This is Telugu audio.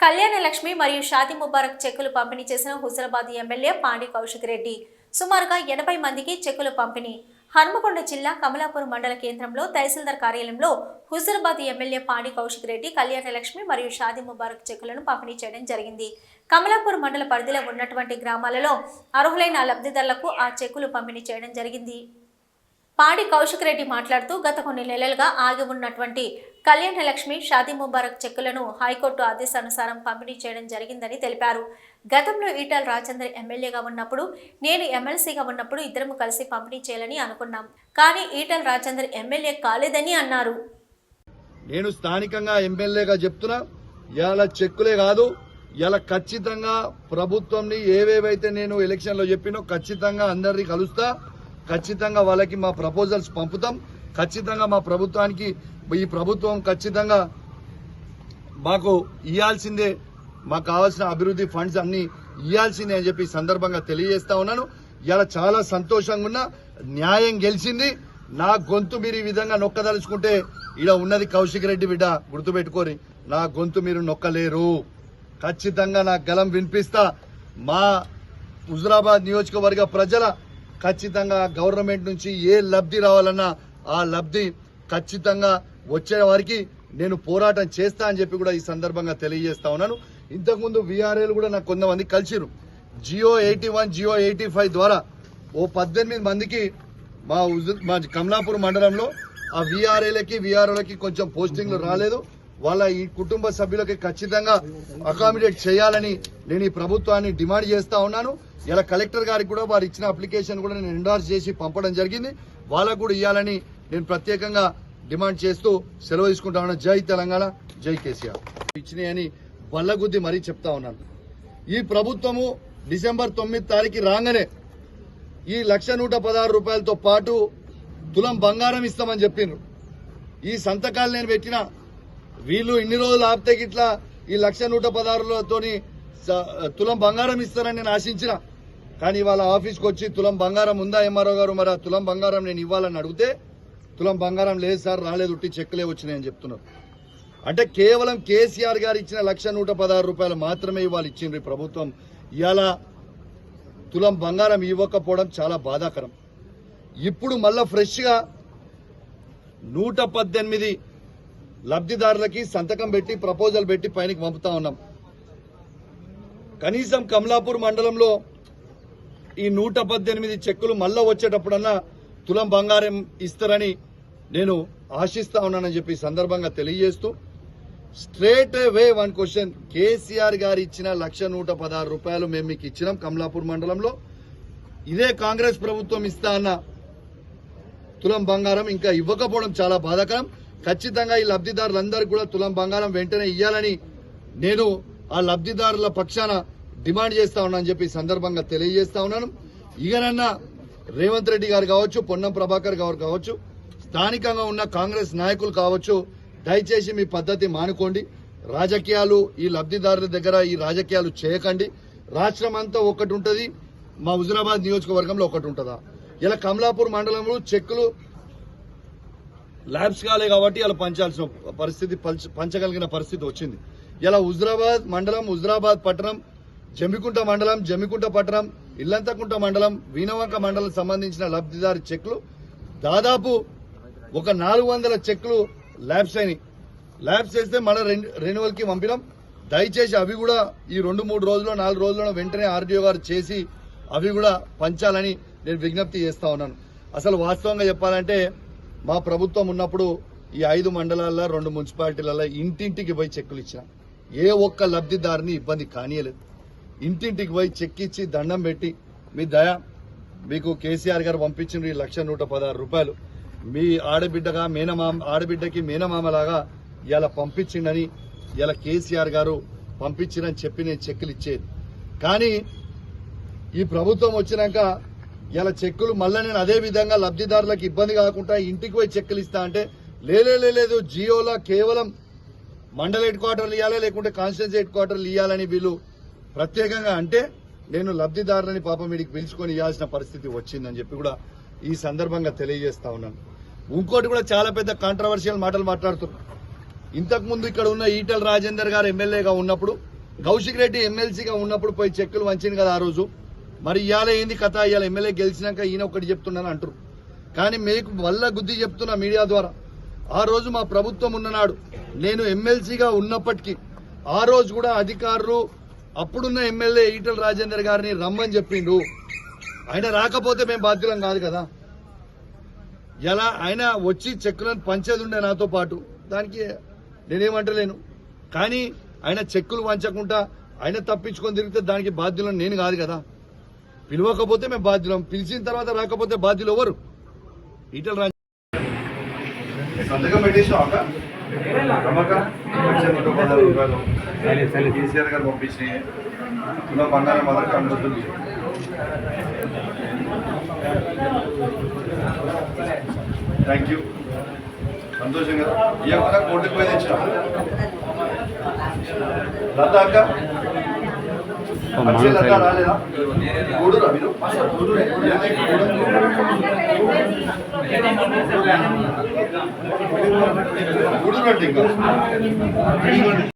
కళ్యాణ లక్ష్మి మరియు షాదీ ముబారక్ చెక్కులు పంపిణీ చేసిన హుజరాబాద్ ఎమ్మెల్యే పాండి కౌశిక్ రెడ్డి సుమారుగా 80 మందికి చెక్కులు పంపిణీ. హన్మకొండ జిల్లా కమలాపూర్ మండల కేంద్రంలో తహసీల్దార్ కార్యాలయంలో హుజరాబాద్ ఎమ్మెల్యే పాండి కౌశిక్ రెడ్డి కళ్యాణ లక్ష్మి మరియు షాదీ ముబారక్ చెక్కులను పంపిణీ చేయడం జరిగింది. కమలాపూర్ మండల పరిధిలో ఉన్నటువంటి గ్రామాలలో అర్హులైన లబ్ధిదారులకు ఆ చెక్కులు పంపిణీ చేయడం జరిగింది. పాడి కౌశిక్ రెడ్డి మాట్లాడుతూ గత కొన్ని నెలలుగా ఆగి ఉన్నటువంటి కళ్యాణ లక్ష్మి షాదీ ముబారక్ చెక్కులను హైకోర్టు ఆదేశానుసారం పంపిణీ చేయడం జరిగిందని తెలిపారు. గతంలో ఈటల రాజేందర్ ఎమ్మెల్యేగా ఉన్నప్పుడు, నేను ఎమ్మెల్సీగా ఉన్నప్పుడు ఇద్దరము కలిసి పంపిణీ చేయాలని అనుకున్నాం. కానీ ఈటల రాజేందర్ ఎమ్మెల్యే కాలేదని అన్నారు. నేను స్థానికంగా ఎమ్మెల్యేగా చెప్తున్నా, ఇవాళ చెక్కులే కాదు, ఇలా ఖచ్చితంగా ప్రభుత్వంని ఏవేవైతే నేను ఎలక్షన్లో చెప్పినో ఖచ్చితంగా అందరినీ కలుస్తా, ఖచ్చితంగా వాళ్ళకి మా ప్రపోజల్స్ పంపుతాం. ఖచ్చితంగా మా ప్రభుత్వానికి ఈ ప్రభుత్వం ఖచ్చితంగా మాకు ఇవ్వాల్సిందే, మాకు కావాల్సిన అభివృద్ధి ఫండ్స్ అన్ని ఇవ్వాల్సిందే అని చెప్పి సందర్భంగా తెలియజేస్తా ఉన్నాను. ఇలా చాలా సంతోషంగా ఉన్నా. న్యాయం గెలిచింది. నా గొంతు మీరు ఈ విధంగా నొక్కదలుచుకుంటే ఇలా ఉన్నది కౌశిక్ రెడ్డి బిడ్డ, గుర్తుపెట్టుకోరి, నా గొంతు మీరు నొక్కలేరు. ఖచ్చితంగా నా గలం వినిపిస్తా. మా హుజరాబాద్ నియోజకవర్గ ప్రజల ఖచ్చితంగా గవర్నమెంట్ నుంచి ఏ లబ్ధి రావాలన్నా ఆ లబ్ధి ఖచ్చితంగా వచ్చే వారికి నేను పోరాటం చేస్తా అని చెప్పి కూడా ఈ సందర్భంగా తెలియజేస్తా ఉన్నాను. ఇంతకుముందు వీఆర్ఏలు కూడా నాకు కొంతమంది కలిసిరు. జియో 81, జియో 85 ద్వారా ఓ 18 మందికి మా కమలాపూర్ మండలంలో ఆ వీఆర్ఓలకి కొంచెం పోస్టింగ్లు రాలేదు. వాళ్ళ ఈ కుటుంబ సభ్యులకి ఖచ్చితంగా అకామిడేట్ చేయాలని నేను ఈ ప్రభుత్వాన్ని డిమాండ్ చేస్తా ఉన్నాను. ఇలా కలెక్టర్ గారికి కూడా వారు ఇచ్చిన అప్లికేషన్ కూడా నేను ఎండార్స్ చేసి పంపడం జరిగింది. వాళ్ళకు కూడా ఇవ్వాలని నేను ప్రత్యేకంగా డిమాండ్ చేస్తూ సెలవు తీసుకుంటా ఉన్నాను. జై తెలంగాణ, జై కేసీఆర్. ఇచ్చినాయని బల్లగుద్ది మరీ చెప్తా ఉన్నాను. ఈ ప్రభుత్వము డిసెంబర్ 9 తారీఖు రాగానే ఈ 1,116 రూపాయలతో పాటు తులం బంగారం ఇస్తామని చెప్పిండ్రు. ఈ సంతకాలు నేను పెట్టిన, వీళ్ళు ఇన్ని రోజులు ఆపితే గిట్లా ఈ 1,116తోని తులం బంగారం ఇస్తారని నేను ఆశించిన. కానీ వాళ్ళ ఆఫీస్కి వచ్చి తులం బంగారం ఉందా ఎంఆర్ఓ గారు, మరి ఆ తులం బంగారం నేను ఇవ్వాలని అడిగితే తులం బంగారం లేదు సార్, రాలేదు, ఉట్టి చెక్కులే వచ్చినాయని చెప్తున్నారు. అంటే కేవలం కేసీఆర్ గారు ఇచ్చిన 1,116 రూపాయలు మాత్రమే ఇవాళ ఇచ్చిండ్రు ఈ ప్రభుత్వం. ఇవాళ తులం బంగారం ఇవ్వకపోవడం చాలా బాధాకరం. ఇప్పుడు మళ్ళా ఫ్రెష్ గా 118 లబ్ధిదారులకి సంతకం పెట్టి ప్రపోజల్ పెట్టి పైనకి పంపుతా ఉన్నాం. కనీసం కమలాపూర్ మండలంలో ఈ 118 చెక్కులు మళ్ళా వచ్చేటప్పుడన్నా తులం బంగారం ఇస్తారని నేను ఆశిస్తా ఉన్నానని చెప్పి సందర్భంగా తెలియజేస్తూ, straight away one question, KCR గారు ఇచ్చిన 1,116 రూపాయలు మేము మీకు ఇచ్చినాం కమలాపూర్ మండలంలో. ఇదే కాంగ్రెస్ ప్రభుత్వం ఇస్తా అన్న తులం బంగారం ఇంకా ఇవ్వకపోవడం చాలా బాధాకరం. ఖచ్చితంగా ఈ లబ్ధిదారులందరికీ కూడా తులం బంగారం వెంటనే ఇవ్వాలని నేను ఆ లబ్ధిదారుల పక్షాన డిమాండ్ చేస్తా ఉన్నానని చెప్పి సందర్భంగా తెలియజేస్తా ఉన్నాను. ఇకనన్నా రేవంత్ రెడ్డి గారు కావచ్చు, పొన్నం ప్రభాకర్ గారు కావచ్చు, స్థానికంగా ఉన్న కాంగ్రెస్ నాయకులు కావచ్చు, దయచేసి మీ పద్ధతి మానుకోండి. రాజకీయాలు ఈ లబ్ధిదారుల దగ్గర ఈ రాజకీయాలు చేయకండి. రాష్ట్రం అంతా ఒకటి ఉంటుంది, మా హుజరాబాద్ నియోజకవర్గంలో ఒకటి ఉంటుందా? ఇలా కమలాపూర్ మండలంలో చెక్కులు ల్యాబ్స్ కాలే కాబట్టి ఇలా పంచాల్సిన పరిస్థితి, పంచగలిగిన పరిస్థితి వచ్చింది. ఇలా హుజరాబాద్ మండలం, హుజరాబాద్ పట్టణం, జమ్మికుంట మండలం, జమ్మికుంట పట్టణం, ఇల్లంతకుంట మండలం, వీణవంక మండలం సంబంధించిన లబ్ధిదారు చెక్లు దాదాపు ఒక 400 చెక్లు ల్యాబ్స్ అయినాయి. ల్యాబ్స్ చేస్తే మన రెన్యువల్ కి పంపినాం. దయచేసి అవి కూడా ఈ 2-3 రోజుల్లో 4 రోజుల్లో వెంటనే ఆర్డీఓ గారు చేసి అవి కూడా పంచాలని నేను విజ్ఞప్తి చేస్తా ఉన్నాను. అసలు వాస్తవంగా చెప్పాలంటే మా ప్రభుత్వం ఉన్నప్పుడు ఈ 5 మండలాల్లో 2 మున్సిపాలిటీలలో ఇంటింటికి పోయి చెక్కులు ఇచ్చిన, ఏ ఒక్క లబ్ధిదారిని ఇబ్బంది కానీయలేదు. ఇంటింటికి పోయి చెక్ ఇచ్చి దండం పెట్టి, మీ దయ, మీకు కేసీఆర్ గారు పంపించిన ఈ 1,116 రూపాయలు మీ ఆడబిడ్డకి మేనమామలాగా ఇలా పంపించిండని, ఇలా కేసీఆర్ గారు పంపించినని చెప్పి నేను చెక్కులు ఇచ్చేది. కానీ ఈ ప్రభుత్వం వచ్చినాక ఇలా చెక్కులు మళ్ళీ నేను అదే విధంగా లబ్ధిదారులకు ఇబ్బంది కాకుండా ఇంటికి పోయి చెక్కులు ఇస్తా అంటే లేదు, జియోలో కేవలం మండల హెడ్ క్వార్టర్లు ఇవ్వాలి, లేకుంటే కాన్స్టిట్యూన్సీ హెడ్ క్వార్టర్లు ఇవ్వాలని వీళ్ళు ప్రత్యేకంగా అంటే నేను లబ్ధిదారులని పాపం వీడికి పిలుచుకొని ఇవ్వాల్సిన పరిస్థితి వచ్చిందని చెప్పి కూడా ఈ సందర్భంగా తెలియజేస్తా ఉన్నాను. ఇంకోటి కూడా చాలా పెద్ద కాంట్రవర్షియల్ మాటలు మాట్లాడుతున్నారు. ఇంతకుముందు ఇక్కడ ఉన్న ఈటల రాజేందర్ గారు ఎమ్మెల్యేగా ఉన్నప్పుడు కౌశిక్ రెడ్డి ఎమ్మెల్సీగా ఉన్నప్పుడు పోయి చెక్కులు వంచింది కదా ఆ రోజు. మరి ఇవాళ ఏంది కథ? ఇవాళ ఎమ్మెల్యే గెలిచినాక ఈయన ఒకటి చెప్తున్నాను అంటారు. కానీ మీకు వల్ల గుద్ది చెప్తున్నా మీడియా ద్వారా, ఆ రోజు మా ప్రభుత్వం ఉన్ననాడు నేను ఎమ్మెల్సీగా ఉన్నప్పటికీ ఆ రోజు కూడా అధికారులు అప్పుడున్న ఎమ్మెల్యే ఈటల రాజేందర్ గారిని రమ్మని చెప్పిండు. ఆయన రాకపోతే మేము బాధ్యులం కాదు కదా. ఎలా ఆయన వచ్చి చెక్కులను పంచేది ఉండే నాతో పాటు, దానికి నేనేమంటలేను. కానీ ఆయన చెక్కులు వంచకుండా ఆయన తప్పించుకొని తిరిగితే దానికి బాధ్యులను నేను కాదు కదా. పిలవకపోతే మేము బాధ్యులం, పిలిచిన తర్వాత రాకపోతే బాధ్యులు ఎవరు? ఈటల రాజేందర్ సంతకం పెట్టేసాక కేసీఆర్ గారు పంపించి ఇలా బంగారం మొదటి అందుతుంది. థ్యాంక్ యూ, సంతోషం కదా. ఇవ్వకుండా కోర్టుకు పోయి తెచ్చా లత అక్క లత రాలేదా? గూడురా మీరు గూడు ఇంకా